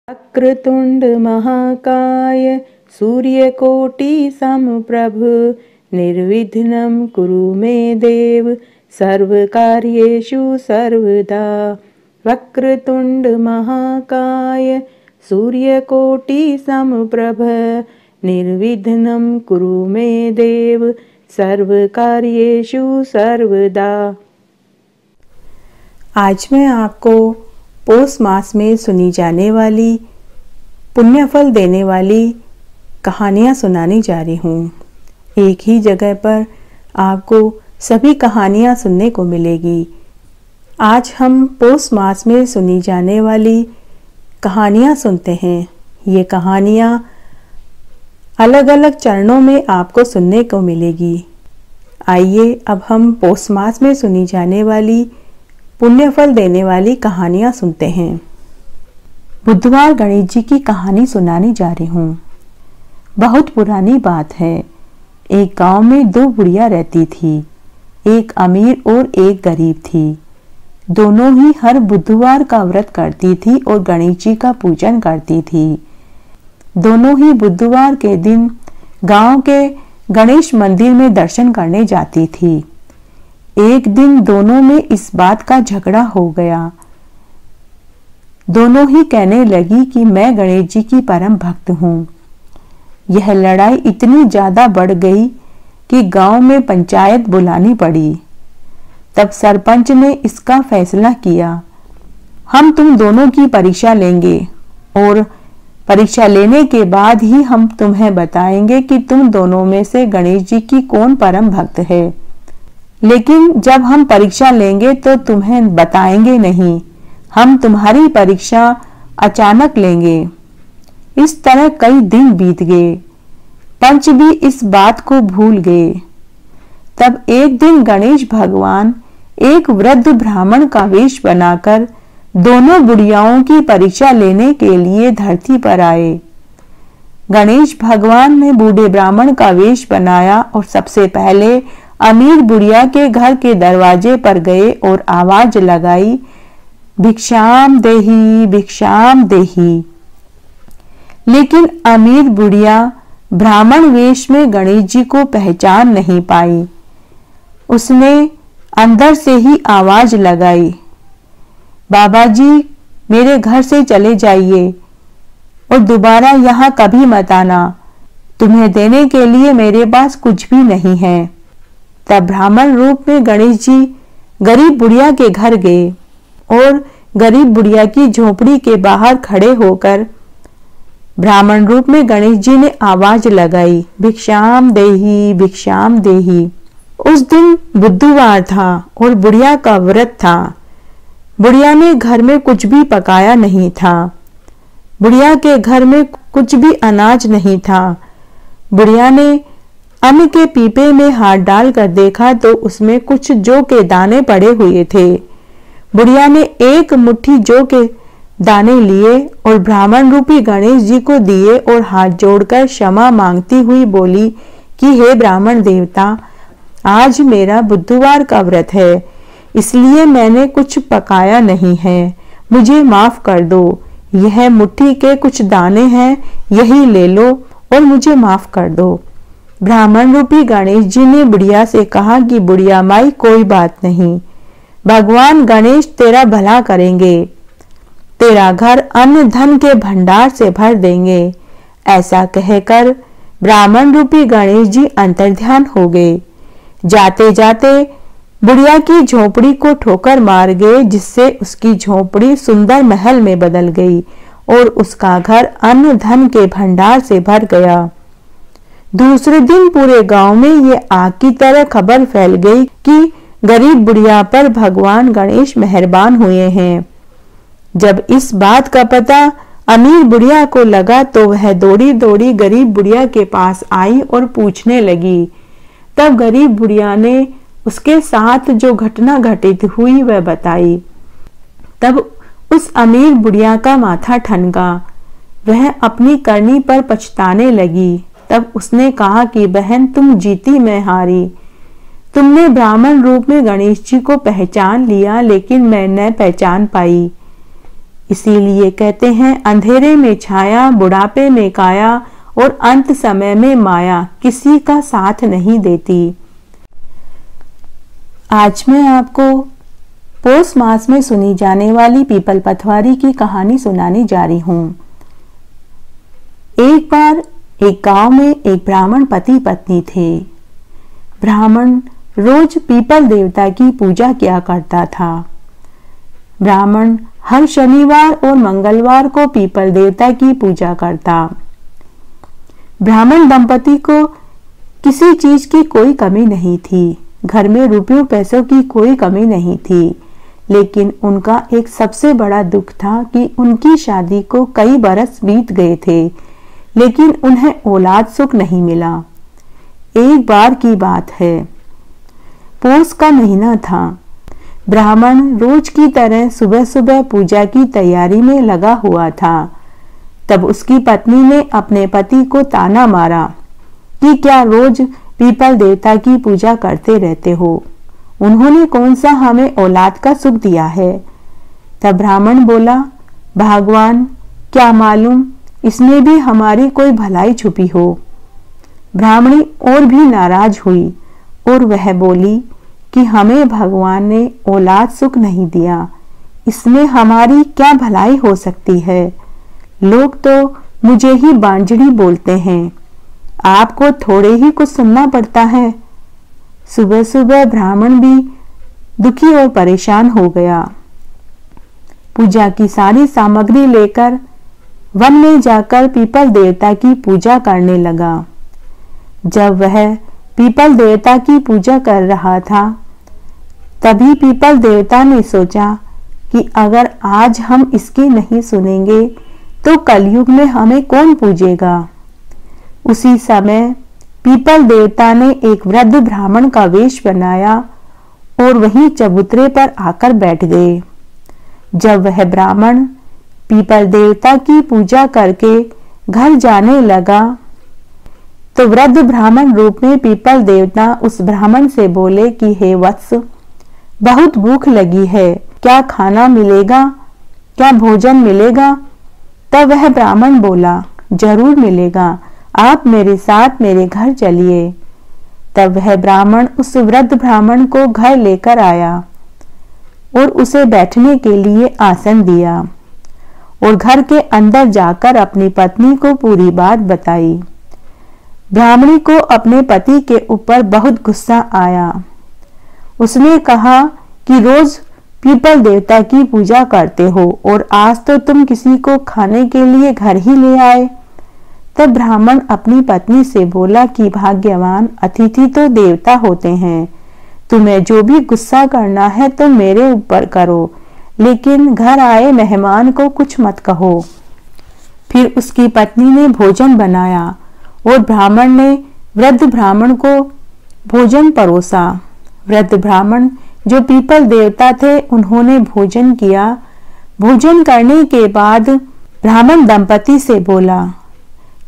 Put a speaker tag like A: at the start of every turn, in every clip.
A: वक्रतुंड महाकाय सूर्यकोटि समप्रभ निर्विघ्नं कुरु मे देव सर्वकार्येषु सर्वदा। वक्रतुंड महाकाय सूर्यकोटि समप्रभ निर्विघ्नं कुरु मे देव सर्वकार्येषु सर्वदा। आज मैं आपको पौष मास में सुनी जाने वाली पुण्यफल देने वाली कहानियाँ सुनाने जा रही हूँ। एक ही जगह पर आपको सभी कहानियाँ सुनने को मिलेगी। आज हम पौष मास में सुनी जाने वाली कहानियाँ सुनते हैं। ये कहानियाँ अलग अलग चरणों में आपको सुनने को मिलेगी। आइए अब हम पौष मास में सुनी जाने वाली पुण्यफल देने वाली कहानियां सुनते हैं। बुधवार गणेश जी की कहानी सुनाने जा रही हूँ। बहुत पुरानी बात है। एक गांव में दो बुढ़िया रहती थी। एक अमीर और एक गरीब थी। दोनों ही हर बुधवार का व्रत करती थी और गणेश जी का पूजन करती थी। दोनों ही बुधवार के दिन गांव के गणेश मंदिर में दर्शन करने जाती थी। एक दिन दोनों में इस बात का झगड़ा हो गया। दोनों ही कहने लगी कि मैं गणेश जी की परम भक्त हूँ। यह लड़ाई इतनी ज्यादा बढ़ गई कि गांव में पंचायत बुलानी पड़ी। तब सरपंच ने इसका फैसला किया, हम तुम दोनों की परीक्षा लेंगे और परीक्षा लेने के बाद ही हम तुम्हें बताएंगे कि तुम दोनों में से गणेश जी की कौन परम भक्त है। लेकिन जब हम परीक्षा लेंगे तो तुम्हें बताएंगे नहीं। हम तुम्हारी परीक्षा अचानक लेंगे। इस तरह कई दिन बीत गए। पंच भी इस बात को भूल गए। तब एक दिन गणेश भगवान एक वृद्ध ब्राह्मण का वेश बनाकर दोनों बुढ़ियाओं की परीक्षा लेने के लिए धरती पर आए। गणेश भगवान ने बूढ़े ब्राह्मण का वेश बनाया और सबसे पहले अमीर बुढ़िया के घर के दरवाजे पर गए और आवाज लगाई, भिक्षाम देही भिक्षाम देही। लेकिन अमीर बुढ़िया ब्राह्मण वेश में गणेश जी को पहचान नहीं पाई। उसने अंदर से ही आवाज लगाई, बाबा जी मेरे घर से चले जाइए और दोबारा यहाँ कभी मत आना। तुम्हें देने के लिए मेरे पास कुछ भी नहीं है। तब ब्राह्मण रूप में गणेश जी गरीब बुढ़िया के घर गए और गरीब बुढ़िया की झोपड़ी के बाहर खड़े होकर ब्राह्मण रूप में गणेश जी ने आवाज लगाई, भिक्षाम देही भिक्षाम देही। उस दिन बुधवार था और बुढ़िया का व्रत था। बुढ़िया ने घर में कुछ भी पकाया नहीं था। बुढ़िया के घर में कुछ भी अनाज नहीं था। बुढ़िया ने अन्न के पीपे में हाथ डालकर देखा तो उसमें कुछ जौ के दाने पड़े हुए थे। बुढ़िया ने एक मुट्ठी जौ के दाने लिए और ब्राह्मण रूपी गणेश जी को दिए और हाथ जोड़कर क्षमा मांगती हुई बोली कि हे ब्राह्मण देवता, आज मेरा बुधवार का व्रत है, इसलिए मैंने कुछ पकाया नहीं है। मुझे माफ कर दो। यह मुट्ठी के कुछ दाने हैं, यही ले लो और मुझे माफ कर दो। ब्राह्मण रूपी गणेश जी ने बुढ़िया से कहा कि बुढ़िया माई कोई बात नहीं, भगवान गणेश तेरा भला करेंगे। तेरा घर अन्न धन के भंडार से भर देंगे। ऐसा कहकर ब्राह्मण रूपी गणेश जी अंतर्ध्यान हो गए। जाते जाते बुढ़िया की झोपड़ी को ठोकर मार गए, जिससे उसकी झोपड़ी सुंदर महल में बदल गई और उसका घर अन्न धन के भंडार से भर गया। दूसरे दिन पूरे गांव में ये आग की तरह खबर फैल गई कि गरीब बुढ़िया पर भगवान गणेश मेहरबान हुए हैं। जब इस बात का पता अमीर बुढ़िया को लगा तो वह दौड़ी दौड़ी गरीब बुढ़िया के पास आई और पूछने लगी। तब गरीब बुढ़िया ने उसके साथ जो घटना घटित हुई वह बताई। तब उस अमीर बुढ़िया का माथा ठनका। वह अपनी करनी पर पछताने लगी। तब उसने कहा कि बहन, तुम जीती मैं हारी। तुमने ब्राह्मण रूप में गणेश जी को पहचान लिया, लेकिन मैं न पहचान पाई। इसीलिए कहते हैं, अंधेरे में छाया, बुढ़ापे में काया और अंत समय में माया किसी का साथ नहीं देती। आज मैं आपको पौष मास में सुनी जाने वाली पीपल पथवारी की कहानी सुनाने जा रही हूं। एक बार एक गांव में एक ब्राह्मण पति पत्नी थे। ब्राह्मण रोज पीपल देवता की पूजा किया करता था। ब्राह्मण हर शनिवार और मंगलवार को पीपल देवता की पूजा करता। ब्राह्मण दंपति को किसी चीज की कोई कमी नहीं थी। घर में रुपयों पैसों की कोई कमी नहीं थी, लेकिन उनका एक सबसे बड़ा दुख था कि उनकी शादी को कई बरस बीत गए थे, लेकिन उन्हें औलाद सुख नहीं मिला। एक बार की बात है, पौष का महीना था। ब्राह्मण रोज की तरह सुबह सुबह पूजा की तैयारी में लगा हुआ था। तब उसकी पत्नी ने अपने पति को ताना मारा कि क्या रोज पीपल देवता की पूजा करते रहते हो? उन्होंने कौन सा हमें औलाद का सुख दिया है? तब ब्राह्मण बोला, भगवान क्या मालूम इसमें भी हमारी कोई भलाई छुपी हो। ब्राह्मणी और भी नाराज हुई और वह बोली कि हमें भगवान ने औलाद सुख नहीं दिया, इसमें हमारी क्या भलाई हो सकती है? लोग तो मुझे ही बांझड़ी बोलते हैं, आपको थोड़े ही कुछ सुनना पड़ता है। सुबह सुबह ब्राह्मण भी दुखी और परेशान हो गया। पूजा की सारी सामग्री लेकर वन में जाकर पीपल देवता की पूजा करने लगा। जब वह पीपल देवता की पूजा कर रहा था, तभी पीपल देवता ने सोचा कि अगर आज हम इसकी नहीं सुनेंगे तो कलयुग में हमें कौन पूजेगा। उसी समय पीपल देवता ने एक वृद्ध ब्राह्मण का वेश बनाया और वहीं चबूतरे पर आकर बैठ गए। जब वह ब्राह्मण पीपल देवता की पूजा करके घर जाने लगा, तो वृद्ध ब्राह्मण रूप में पीपल देवता उस ब्राह्मण से बोले कि हे वत्स, बहुत भूख लगी है, क्या खाना मिलेगा? क्या भोजन मिलेगा? तब वह ब्राह्मण बोला, जरूर मिलेगा, आप मेरे साथ मेरे घर चलिए। तब वह ब्राह्मण उस वृद्ध ब्राह्मण को घर लेकर आया और उसे बैठने के लिए आसन दिया और घर के अंदर जाकर अपनी पत्नी को पूरी बात बताई। ब्राह्मणी को अपने पति के ऊपर बहुत गुस्सा आया। उसने कहा कि रोज पीपल देवता की पूजा करते हो और आज तो तुम किसी को खाने के लिए घर ही ले आए। तब ब्राह्मण अपनी पत्नी से बोला कि भाग्यवान अतिथि तो देवता होते हैं, तुम्हें जो भी गुस्सा करना है तो मेरे ऊपर करो, लेकिन घर आए मेहमान को कुछ मत कहो। फिर उसकी पत्नी ने भोजन बनाया और ब्राह्मण ने वृद्ध ब्राह्मण को भोजन परोसा। वृद्ध ब्राह्मण जो पीपल देवता थे, उन्होंने भोजन किया। भोजन करने के बाद ब्राह्मण दंपति से बोला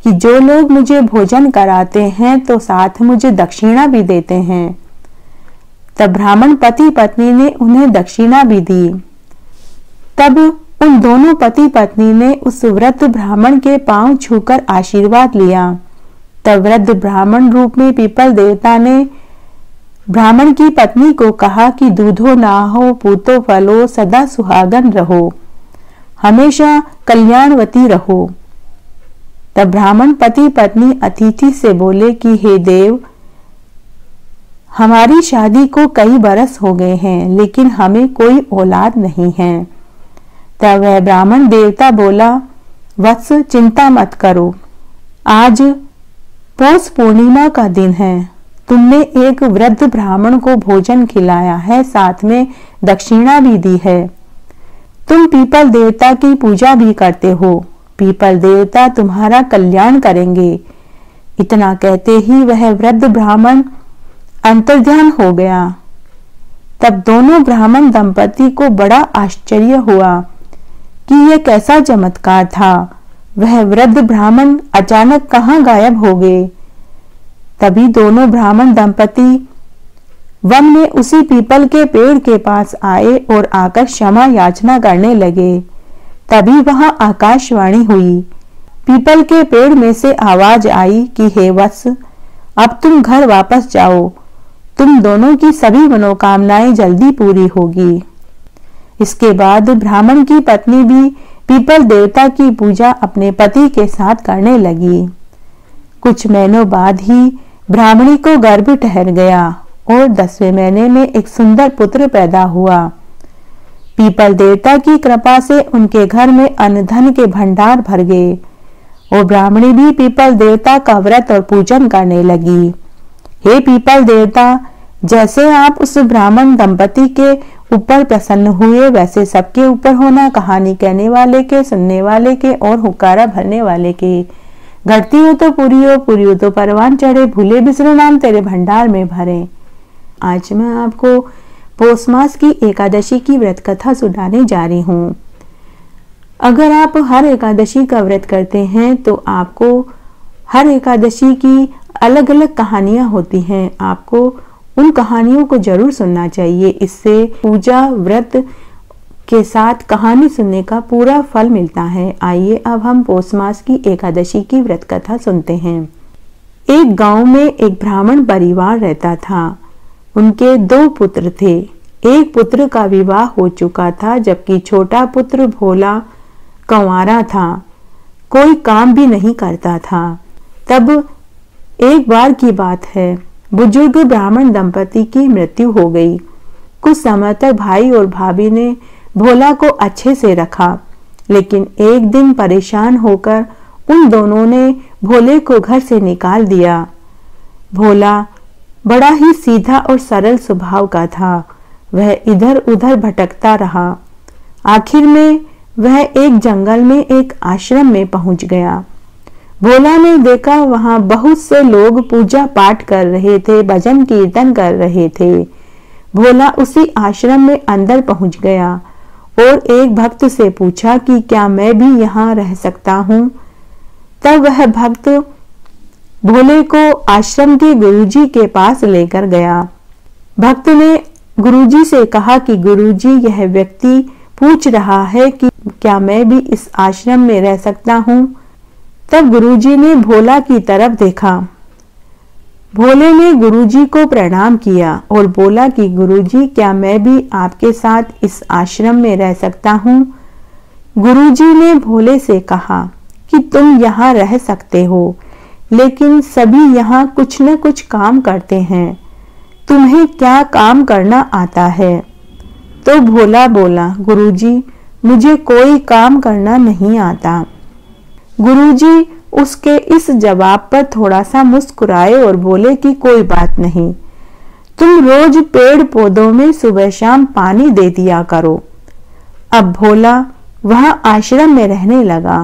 A: कि जो लोग मुझे भोजन कराते हैं तो साथ मुझे दक्षिणा भी देते हैं। तब ब्राह्मण पति पत्नी ने उन्हें दक्षिणा भी दी। तब उन दोनों पति पत्नी ने उस वृद्ध ब्राह्मण के पांव छूकर आशीर्वाद लिया। तब वृद्ध ब्राह्मण रूप में पीपल देवता ने ब्राह्मण की पत्नी को कहा कि दूधो नाहो पूतो फलो, सदा सुहागन रहो, हमेशा कल्याणवती रहो। तब ब्राह्मण पति पत्नी अतिथि से बोले कि हे देव, हमारी शादी को कई बरस हो गए हैं, लेकिन हमें कोई औलाद नहीं है। तब वह ब्राह्मण देवता बोला, वत्स चिंता मत करो, आज पौष पूर्णिमा का दिन है, तुमने एक वृद्ध ब्राह्मण को भोजन खिलाया है, साथ में दक्षिणा भी दी है। तुम पीपल देवता की पूजा भी करते हो, पीपल देवता तुम्हारा कल्याण करेंगे। इतना कहते ही वह वृद्ध ब्राह्मण अंतर्ध्यान हो गया। तब दोनों ब्राह्मण दंपति को बड़ा आश्चर्य हुआ कि यह कैसा चमत्कार था। वह वृद्ध ब्राह्मण अचानक कहां गायब हो गए। तभी दोनों ब्राह्मण दंपति वन में उसी पीपल के पेड़ के पास आए और आकर क्षमा याचना करने लगे। तभी वहां आकाशवाणी हुई। पीपल के पेड़ में से आवाज आई कि हे वत्स, अब तुम घर वापस जाओ, तुम दोनों की सभी मनोकामनाएं जल्दी पूरी होगी। इसके बाद ब्राह्मण की पत्नी भी पीपल देवता की पूजा अपने पति के साथ करने लगी। कुछ महीनों बाद ही ब्राह्मणी को गर्भ ठहर गया और 10वें महीने में एक सुंदर पुत्र पैदा हुआ। पीपल देवता की कृपा से उनके घर में अन्न धन के भंडार भर गए और ब्राह्मणी भी पीपल देवता का व्रत और पूजन करने लगी। हे पीपल देवता, जैसे आप उस ब्राह्मण दंपति के ऊपर प्रसन्न हुए, वैसे सबके ऊपर होना। कहानी कहने वाले के, सुनने वाले के और हुक्कारा भरने वाले के। घटती हो तो पूरी हो तो परवान चढ़े, भूले बिसरे नाम तेरे भंडार में भरे। आज मैं आपको पौष मास की एकादशी की व्रत कथा सुनाने जा रही हूँ। अगर आप हर एकादशी का व्रत करते हैं तो आपको हर एकादशी की अलग अलग कहानियां होती हैं, आपको उन कहानियों को जरूर सुनना चाहिए। इससे पूजा व्रत के साथ कहानी सुनने का पूरा फल मिलता है। आइए अब हम पौष मास की एकादशी की व्रत कथा सुनते हैं। एक गांव में एक ब्राह्मण परिवार रहता था। उनके 2 पुत्र थे। एक पुत्र का विवाह हो चुका था, जबकि छोटा पुत्र भोला कंवारा था, कोई काम भी नहीं करता था। तब एक बार की बात है, बुजुर्ग ब्राह्मण दंपति की मृत्यु हो गई। कुछ समय तक भाई और भाभी ने भोला को अच्छे से रखा, लेकिन एक दिन परेशान होकर उन दोनों ने भोले को घर से निकाल दिया। भोला बड़ा ही सीधा और सरल स्वभाव का था। वह इधर उधर भटकता रहा। आखिर में वह एक जंगल में एक आश्रम में पहुंच गया। भोला ने देखा वहां बहुत से लोग पूजा पाठ कर रहे थे, भजन कीर्तन कर रहे थे। भोला उसी आश्रम में अंदर पहुंच गया और एक भक्त से पूछा कि क्या मैं भी यहाँ रह सकता हूँ। तब वह भक्त भोले को आश्रम के गुरुजी के पास लेकर गया। भक्त ने गुरुजी से कहा कि गुरुजी, यह व्यक्ति पूछ रहा है कि क्या मैं भी इस आश्रम में रह सकता हूँ। तब गुरुजी ने भोला की तरफ देखा। भोले ने गुरुजी को प्रणाम किया और बोला कि गुरुजी, क्या मैं भी आपके साथ इस आश्रम में रह सकता हूँ। गुरुजी ने भोले से कहा कि तुम यहाँ रह सकते हो, लेकिन सभी यहाँ कुछ न कुछ काम करते हैं, तुम्हें क्या काम करना आता है। तो भोला बोला, गुरुजी, मुझे कोई काम करना नहीं आता। गुरुजी उसके इस जवाब पर थोड़ा सा मुस्कुराए और बोले कि कोई बात नहीं, तुम रोज पेड़ पौधों में सुबह शाम पानी दे दिया करो। अब भोला वहां आश्रम में रहने लगा।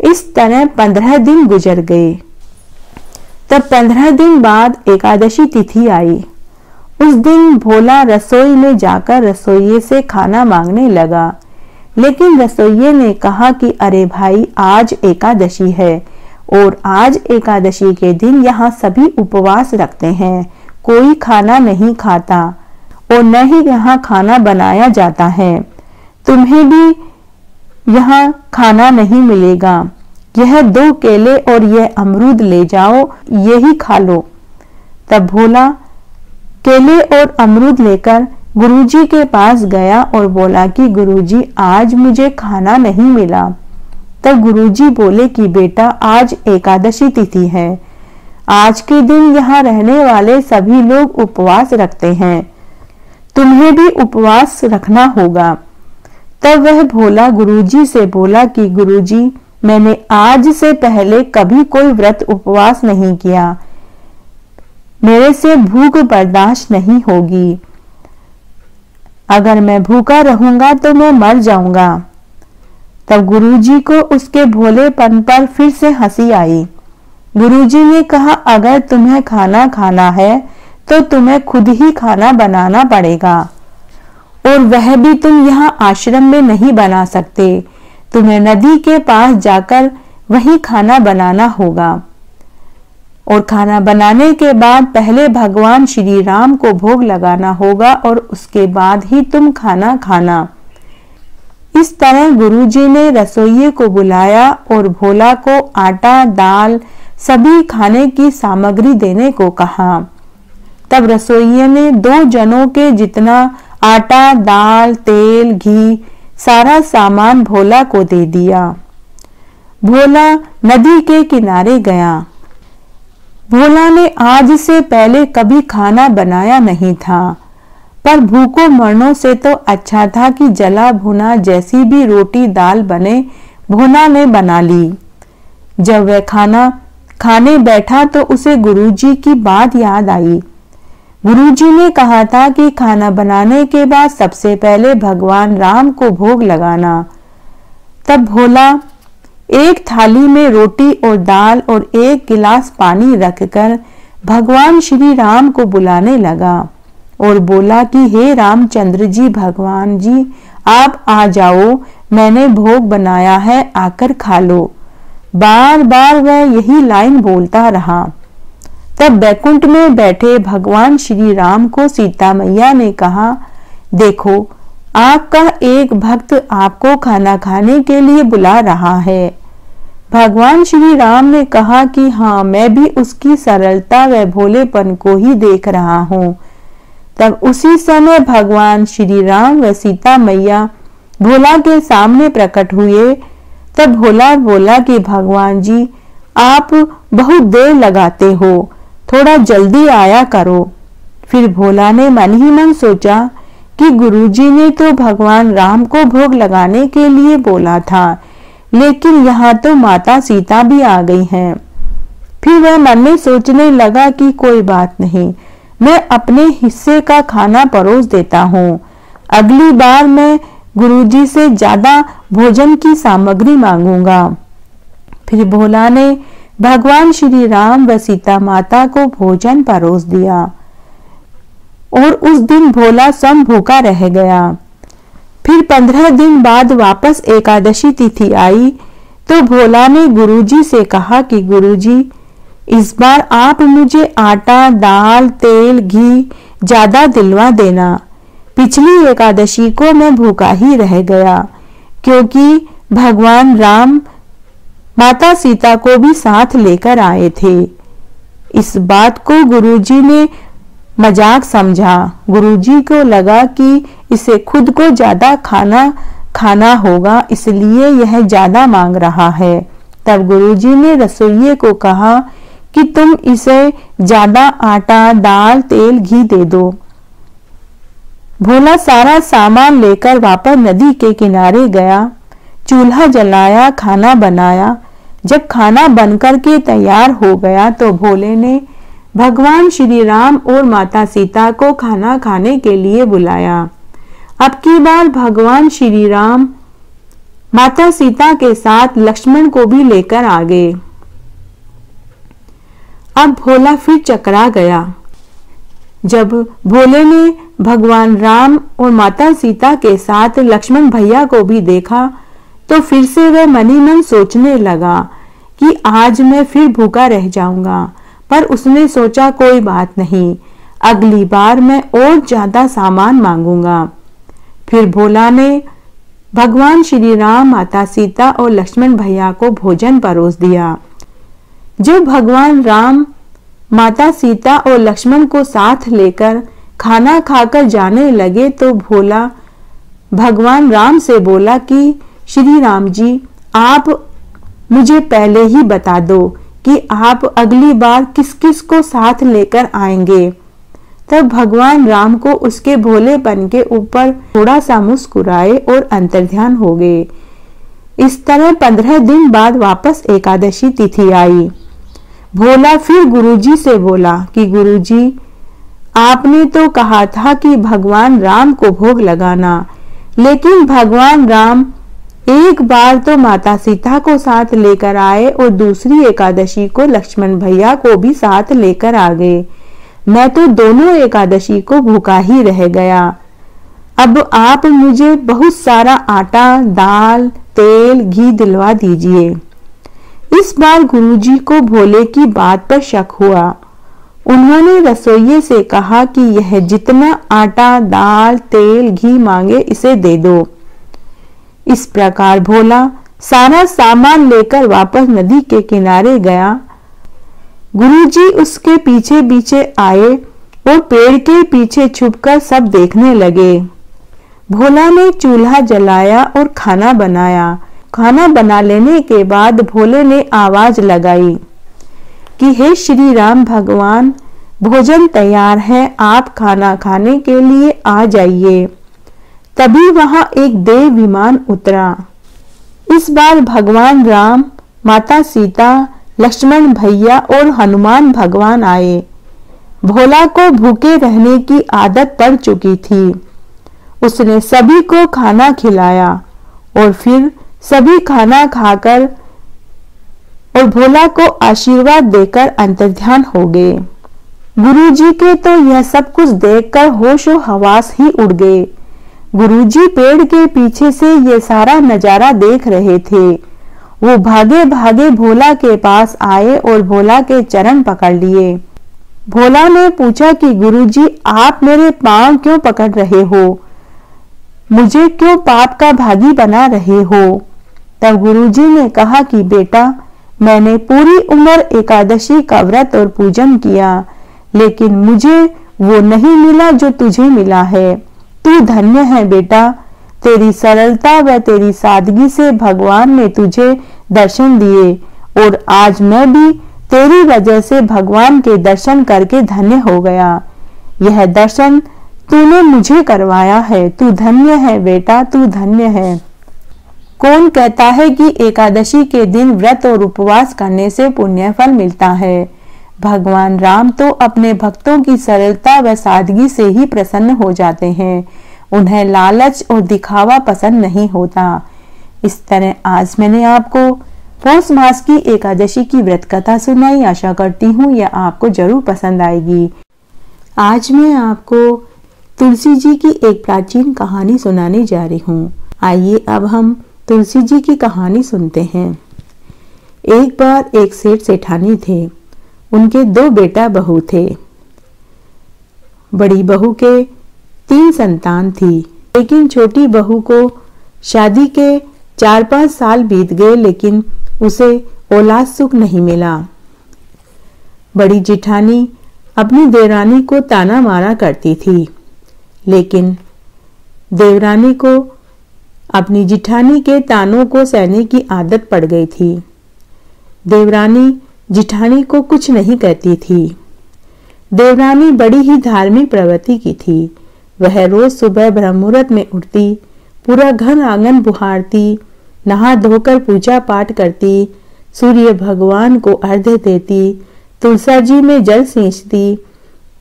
A: इस तरह 15 दिन गुजर गए। तब 15 दिन बाद एकादशी तिथि आई। उस दिन भोला रसोई में जाकर रसोइये से खाना मांगने लगा, लेकिन रसोइये ने कहा कि अरे भाई, आज एकादशी है और आज एकादशी के दिन यहाँ सभी उपवास रखते हैं, कोई खाना नहीं खाता और न ही यहाँ खाना बनाया जाता है, तुम्हें भी यहाँ खाना नहीं मिलेगा। यह 2 केले और यह अमरूद ले जाओ, यही खा लो। तब भोला केले और अमरूद लेकर गुरुजी के पास गया और बोला कि गुरुजी, आज मुझे खाना नहीं मिला। तब गुरुजी बोले कि बेटा, आज एकादशी तिथि है, आज के दिन यहाँ रहने वाले सभी लोग उपवास रखते हैं, तुम्हें भी उपवास रखना होगा। तब वह भोला गुरुजी से बोला कि गुरुजी, मैंने आज से पहले कभी कोई व्रत उपवास नहीं किया, मेरे से भूख बर्दाश्त नहीं होगी, अगर मैं भूखा रहूंगा तो मैं मर जाऊंगा। तब गुरुजी को उसके भोलेपन पर फिर से हंसी आई। गुरुजी ने कहा, अगर तुम्हें खाना खाना है तो तुम्हें खुद ही खाना बनाना पड़ेगा, और वह भी तुम यहाँ आश्रम में नहीं बना सकते, तुम्हें नदी के पास जाकर वहीं खाना बनाना होगा। और खाना बनाने के बाद पहले भगवान श्री राम को भोग लगाना होगा और उसके बाद ही तुम खाना खाना। इस तरह गुरुजी ने रसोइये को बुलाया और भोला को आटा, दाल, सभी खाने की सामग्री देने को कहा। तब रसोइये ने 2 जनों के जितना आटा, दाल, तेल, घी, सारा सामान भोला को दे दिया। भोला नदी के किनारे गया। भोला ने आज से पहले कभी खाना बनाया नहीं था, पर भूखों मरने से तो अच्छा था कि जला भुना जैसी भी रोटी दाल बने भोला ने बना ली। जब वह खाना खाने बैठा तो उसे गुरुजी की बात याद आई। गुरुजी ने कहा था कि खाना बनाने के बाद सबसे पहले भगवान राम को भोग लगाना। तब भोला एक थाली में रोटी और दाल और 1 गिलास पानी रखकर भगवान श्री राम को बुलाने लगा और बोला कि हे रामचंद्र जी, भगवान जी आप आ जाओ, मैंने भोग बनाया है, आकर खा लो। बार बार वह यही लाइन बोलता रहा। तब बैकुंठ में बैठे भगवान श्री राम को सीता मैया ने कहा, देखो आपका एक भक्त आपको खाना खाने के लिए बुला रहा है। भगवान श्री राम ने कहा कि हाँ, मैं भी उसकी सरलता व भोलेपन को ही देख रहा हूँ। तब उसी समय भगवान श्री राम व सीता मैया भोला के सामने प्रकट हुए। तब भोला बोला कि भगवान जी आप बहुत देर लगाते हो, थोड़ा जल्दी आया करो। फिर भोला ने मन ही मन सोचा कि गुरुजी ने तो भगवान राम को भोग लगाने के लिए बोला था, लेकिन यहाँ तो माता सीता भी आ गई हैं। फिर वह मन में सोचने लगा कि कोई बात नहीं, मैं अपने हिस्से का खाना परोस देता हूँ। अगली बार मैं गुरुजी से ज्यादा भोजन की सामग्री मांगूंगा। फिर भोला ने भगवान श्री राम व सीता माता को भोजन परोस दिया और उस दिन भोला स्वयं भूखा रह गया। फिर 15 दिन बाद वापस एकादशी तिथि आई तो भोला ने गुरुजी से कहा कि गुरुजी इस बार आप मुझे आटा, दाल, तेल, घी ज्यादा दिलवा देना। पिछली एकादशी को मैं भूखा ही रह गया क्योंकि भगवान राम माता सीता को भी साथ लेकर आए थे। इस बात को गुरुजी ने मजाक समझा। गुरुजी को लगा कि इसे खुद को ज्यादा खाना होगा, इसलिए यह ज्यादा मांग रहा है। तब गुरुजी ने रसोइये को कहा कि तुम इसे ज्यादा आटा, दाल, तेल, घी दे दो। भोला सारा सामान लेकर वापस नदी के किनारे गया, चूल्हा जलाया, खाना बनाया। जब खाना बनकर के तैयार हो गया तो भोले ने भगवान श्री राम और माता सीता को खाना खाने के लिए बुलाया। अब की बार भगवान श्री राम माता सीता के साथ लक्ष्मण को भी लेकर आ गए। अब भोला फिर चकरा गया। जब भोले ने भगवान राम और माता सीता के साथ लक्ष्मण भैया को भी देखा तो फिर से वह मन ही मन सोचने लगा कि आज मैं फिर भूखा रह जाऊंगा। पर उसने सोचा कोई बात नहीं, अगली बार मैं और ज्यादा सामान मांगूंगा। फिर भोला ने भगवान श्री राम, माता सीता और लक्ष्मण भैया को भोजन परोस दिया। जब भगवान राम, माता सीता और लक्ष्मण को साथ लेकर खाना खाकर जाने लगे तो भोला भगवान राम से बोला कि श्री राम जी, आप मुझे पहले ही बता दो कि आप अगली बार किस किस को साथ लेकर आएंगे। तब भगवान राम को उसके भोलेपन के ऊपर थोड़ा सा मुस्कुराए और अंतर्ध्यान हो गए। इस तरह 15 दिन बाद वापस एकादशी तिथि आई। भोला फिर गुरुजी से बोला कि गुरुजी, आपने तो कहा था कि भगवान राम को भोग लगाना, लेकिन भगवान राम एक बार तो माता सीता को साथ लेकर आए और दूसरी एकादशी को लक्ष्मण भैया को भी साथ लेकर आ गए। मैं तो दोनों एकादशी को भूखा ही रह गया। अब आप मुझे बहुत सारा आटा, दाल, तेल, घी दिलवा दीजिए। इस बार गुरुजी को भोले की बात पर शक हुआ। उन्होंने रसोइये से कहा कि यह जितना आटा, दाल, तेल, घी मांगे इसे दे दो। इस प्रकार भोला सारा सामान लेकर वापस नदी के किनारे गया। गुरुजी उसके पीछे पीछे आए और पेड़ के पीछे छुपकर सब देखने लगे। भोला ने चूल्हा जलाया और खाना बनाया। खाना बना लेने के बाद भोले ने आवाज लगाई कि हे श्री राम भगवान, भोजन तैयार है, आप खाना खाने के लिए आ जाइए। तभी वहां एक देव विमान उतरा। इस बार भगवान राम, माता सीता, लक्ष्मण भैया और हनुमान भगवान आए। भोला को भूखे रहने की आदत पड़ चुकी थी। उसने सभी को खाना खिलाया और फिर सभी खाना खाकर और भोला को आशीर्वाद देकर अंतर्ध्यान हो गए। गुरुजी के तो यह सब कुछ देखकर होशो हवास ही उड़ गए। गुरुजी पेड़ के पीछे से ये सारा नजारा देख रहे थे। वो भागे भागे भोला के पास आए और भोला के चरण पकड़ लिए। भोला ने पूछा कि गुरुजी, आप मेरे पांव क्यों पकड़ रहे हो? मुझे क्यों पाप का भागी बना रहे हो? तब गुरुजी ने कहा कि बेटा, मैंने पूरी उम्र एकादशी का व्रत और पूजन किया, लेकिन मुझे वो नहीं मिला जो तुझे मिला है। तू धन्य है बेटा, तेरी सरलता व तेरी सादगी से भगवान ने तुझे दर्शन दिए और आज मैं भी तेरी वजह से भगवान के दर्शन करके धन्य हो गया। यह दर्शन तूने मुझे करवाया है। तू धन्य है बेटा, तू धन्य है। कौन कहता है कि एकादशी के दिन व्रत और उपवास करने से पुण्य फल मिलता है? भगवान राम तो अपने भक्तों की सरलता व सादगी से ही प्रसन्न हो जाते हैं। उन्हें लालच और दिखावा पसंद नहीं होता। इस तरह आज मैंने आपको पौष मास की एकादशी की व्रत कथा सुनाई। आशा करती हूँ यह आपको जरूर पसंद आएगी। आज मैं आपको तुलसी जी की एक प्राचीन कहानी सुनाने जा रही हूँ। आइए अब हम तुलसी जी की कहानी सुनते हैं। एक बार एक सेठ सेठानी थे। उनके 2 बेटा बहू थे। बड़ी बहू के 3 संतान थी, लेकिन छोटी बहू को शादी के 4-5 साल बीत गए, लेकिन उसे औलाद सुख नहीं मिला। बड़ी जिठानी अपनी देवरानी को ताना मारा करती थी, लेकिन देवरानी को अपनी जिठानी के तानों को सहने की आदत पड़ गई थी। देवरानी जिठानी को कुछ नहीं कहती थी। देवरानी बड़ी ही धार्मिक प्रवृत्ति की थी। वह रोज सुबह ब्रह्म मुहूर्त में उठती, पूरा घर आंगन बुहारती, नहा धोकर पूजा पाठ करती, सूर्य भगवान को अर्घ्य देती, तुलसा जी में जल सींचती,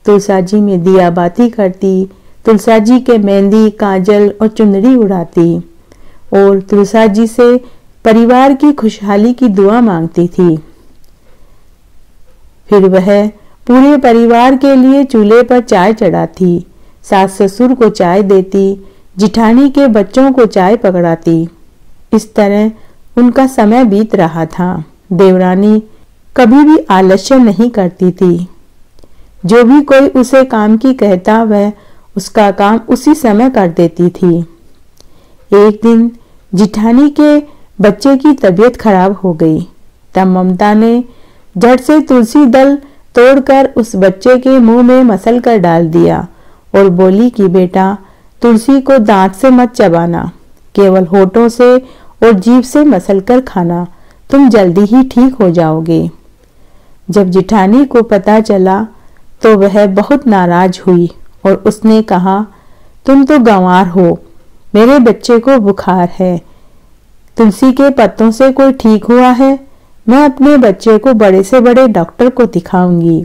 A: तुलसा जी में दिया बाती करती, तुलसा जी के मेहंदी, काजल और चुनरी उड़ाती और तुलसा जी से परिवार की खुशहाली की दुआ मांगती थी। फिर वह पूरे परिवार के लिए चूल्हे पर चाय चढ़ाती, सास ससुर को चाय देती, जिठानी के बच्चों को चाय पकड़ाती। इस तरह उनका समय बीत रहा था। देवरानी कभी भी आलस्य नहीं करती थी। जो भी कोई उसे काम की कहता वह उसका काम उसी समय कर देती थी। एक दिन जिठानी के बच्चे की तबीयत खराब हो गई। तब ममता ने झट से तुलसी दल तोड़कर उस बच्चे के मुंह में मसल कर डाल दिया और बोली कि बेटा, तुलसी को दांत से मत चबाना, केवल होठों से और जीभ से मसल कर खाना, तुम जल्दी ही ठीक हो जाओगे। जब जिठानी को पता चला तो वह बहुत नाराज हुई और उसने कहा, तुम तो गंवार हो, मेरे बच्चे को बुखार है, तुलसी के पत्तों से कोई ठीक हुआ है? मैं अपने बच्चे को बड़े से बड़े डॉक्टर को दिखाऊंगी।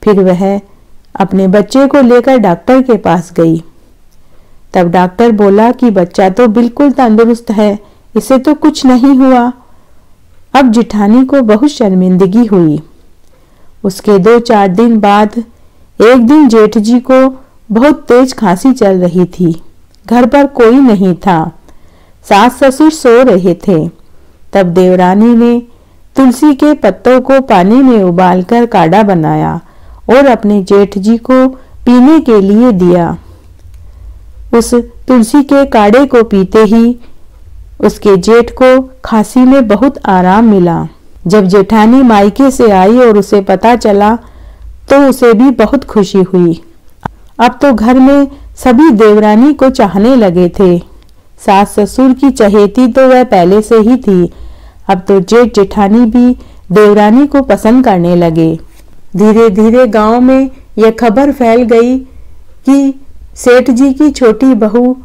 A: फिर वह अपने बच्चे को लेकर डॉक्टर के पास गई। तब डॉक्टर बोला कि बच्चा तो बिल्कुल तंदुरुस्त है, इसे तो कुछ नहीं हुआ। अब जिठानी को बहुत शर्मिंदगी हुई। उसके 2-4 दिन बाद एक दिन जेठ जी को बहुत तेज खांसी चल रही थी। घर पर कोई नहीं था, सास ससुर सो रहे थे। तब देवरानी ने तुलसी के पत्तों को पानी में उबालकर काढ़ा बनाया और अपने जेठ जी को पीने के लिए दिया। उस तुलसी के काढ़े को पीते ही उसके जेठ को खांसी में बहुत आराम मिला। जब जेठानी मायके से आई और उसे पता चला तो उसे भी बहुत खुशी हुई। अब तो घर में सभी देवरानी को चाहने लगे थे। सास ससुर की चहेती तो वह पहले से ही थी, अब तो जेठ जेठानी भी देवरानी को पसंद करने लगे। धीरे धीरे गांव में यह खबर फैल गई कि सेठ जी की छोटी बहू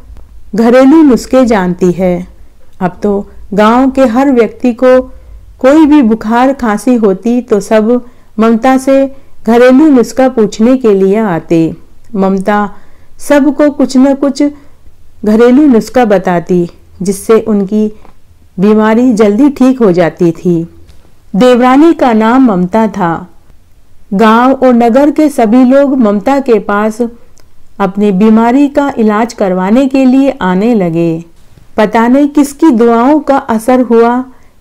A: घरेलू नुस्खे जानती है। अब तो गांव के हर व्यक्ति को कोई भी बुखार खांसी होती तो सब ममता से घरेलू नुस्खा पूछने के लिए आते। ममता सबको कुछ न कुछ घरेलू नुस्खा बताती, जिससे उनकी बीमारी जल्दी ठीक हो जाती थी। देवरानी का नाम ममता था। गांव और नगर के सभी लोग ममता के पास अपनी बीमारी का इलाज करवाने के लिए आने लगे। पता नहीं किसकी दुआओं का असर हुआ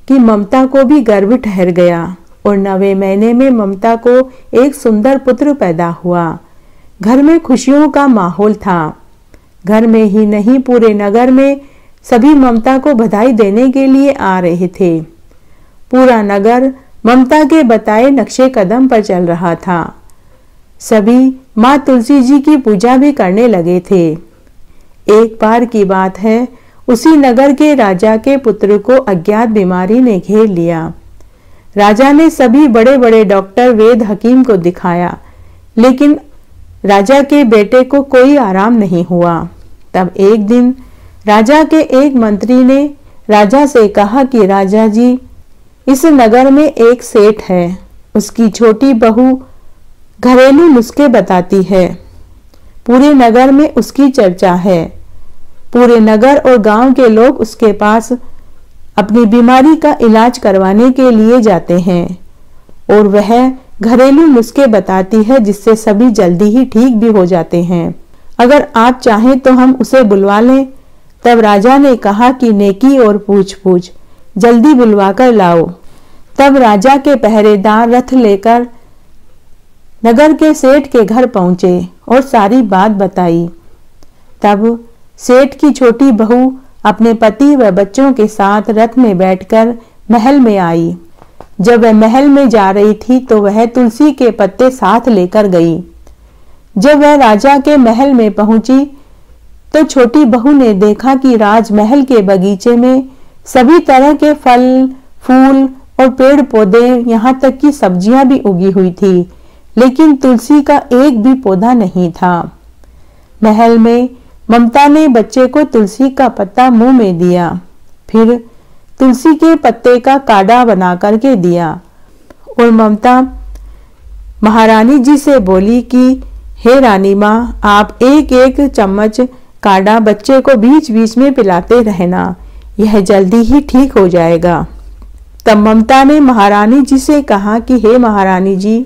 A: कि ममता को भी गर्भ ठहर गया और 9वें महीने में ममता को एक सुंदर पुत्र पैदा हुआ। घर में खुशियों का माहौल था। घर में ही नहीं, पूरे नगर में सभी ममता को बधाई देने के लिए आ रहे थे। पूरा नगर ममता के बताए नक्शे कदम पर चल रहा था। सभी माँ तुलसी जी की पूजा भी करने लगे थे। एक बार की बात है, उसी नगर के राजा के पुत्र को अज्ञात बीमारी ने घेर लिया। राजा ने सभी बड़े बड़े डॉक्टर वेद हकीम को दिखाया, लेकिन राजा के बेटे को कोई आराम नहीं हुआ। तब एक दिन राजा के एक मंत्री ने राजा से कहा कि राजा जी, इस नगर में एक सेठ है, उसकी छोटी बहू घरेलू नुस्खे बताती है। पूरे नगर में उसकी चर्चा है। पूरे नगर और गांव के लोग उसके पास अपनी बीमारी का इलाज करवाने के लिए जाते हैं और वह घरेलू नुस्खे बताती है, जिससे सभी जल्दी ही ठीक भी हो जाते हैं। अगर आप चाहें तो हम उसे बुलवा लें। तब राजा ने कहा कि नेकी और पूछ पूछ, जल्दी बुलवा कर लाओ। तब राजा के पहरेदार रथ लेकर नगर के सेठ के घर पहुंचे और सारी बात बताई। तब सेठ की छोटी बहू अपने पति व बच्चों के साथ रथ में बैठकर महल में आई। जब वह महल में जा रही थी तो वह तुलसी के पत्ते साथ लेकर गई। जब वह राजा के महल में पहुंची तो छोटी बहू ने देखा कि राजमहल के बगीचे में सभी तरह के फल, फूल और पेड़ पौधे, यहाँ तक कि सब्जियां भी उगी हुई थी, लेकिन तुलसी का एक भी पौधा नहीं था। महल में ममता ने बच्चे को तुलसी का पत्ता मुंह में दिया, फिर तुलसी के पत्ते का काढ़ा बना करके दिया और ममता महारानी जी से बोली कि हे रानी माँ, आप एक एक चम्मच काढ़ा बच्चे को बीच बीच में पिलाते रहना, यह जल्दी ही ठीक हो जाएगा। तब ममता ने महारानी जी से कहा कि हे महारानी जी,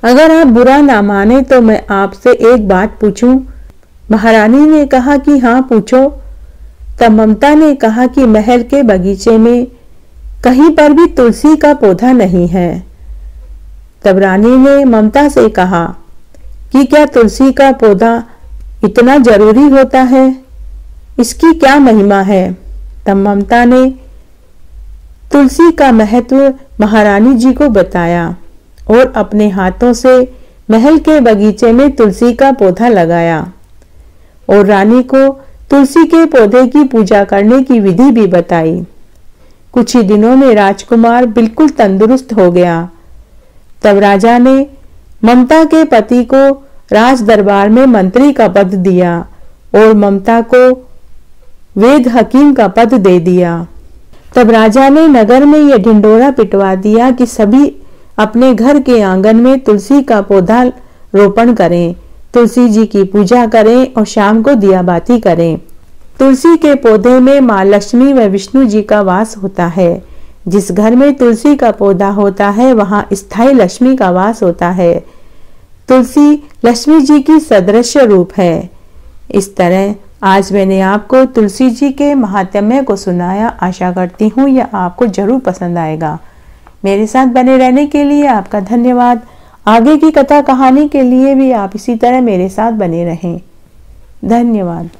A: अगर आप बुरा ना माने तो मैं आपसे एक बात पूछूं। महारानी ने कहा कि हाँ पूछो। तब ममता ने कहा कि महल के बगीचे में कहीं पर भी तुलसी का पौधा नहीं है। तब रानी ने ममता से कहा कि क्या तुलसी का पौधा इतना जरूरी होता है, इसकी क्या महिमा है। तब ममता ने तुलसी का महत्व महारानी जी को बताया और अपने हाथों से महल के बगीचे में तुलसी का पौधा लगाया और रानी को तुलसी के पौधे की पूजा करने की विधि भी बताई। कुछ ही दिनों में राजकुमार बिल्कुल तंदुरुस्त हो गया। तब राजा ने ममता के पति को राज दरबार में मंत्री का पद दिया और ममता को वेद हकीम का पद दे दिया। तब राजा ने नगर में यह ढिंडोरा पिटवा दिया कि सभी अपने घर के आंगन में तुलसी का पौधा रोपण करें, तुलसी जी की पूजा करें और शाम को दिया बाती करें। तुलसी के पौधे में माँ लक्ष्मी व विष्णु जी का वास होता है। जिस घर में तुलसी का पौधा होता है वहां स्थायी लक्ष्मी का वास होता है। तुलसी लक्ष्मी जी की सदृश्य रूप है। इस तरह आज मैंने आपको तुलसी जी के महात्म्य को सुनाया। आशा करती हूँ यह आपको जरूर पसंद आएगा। मेरे साथ बने रहने के लिए आपका धन्यवाद। आगे की कथा कहानी के लिए भी आप इसी तरह मेरे साथ बने रहें। धन्यवाद।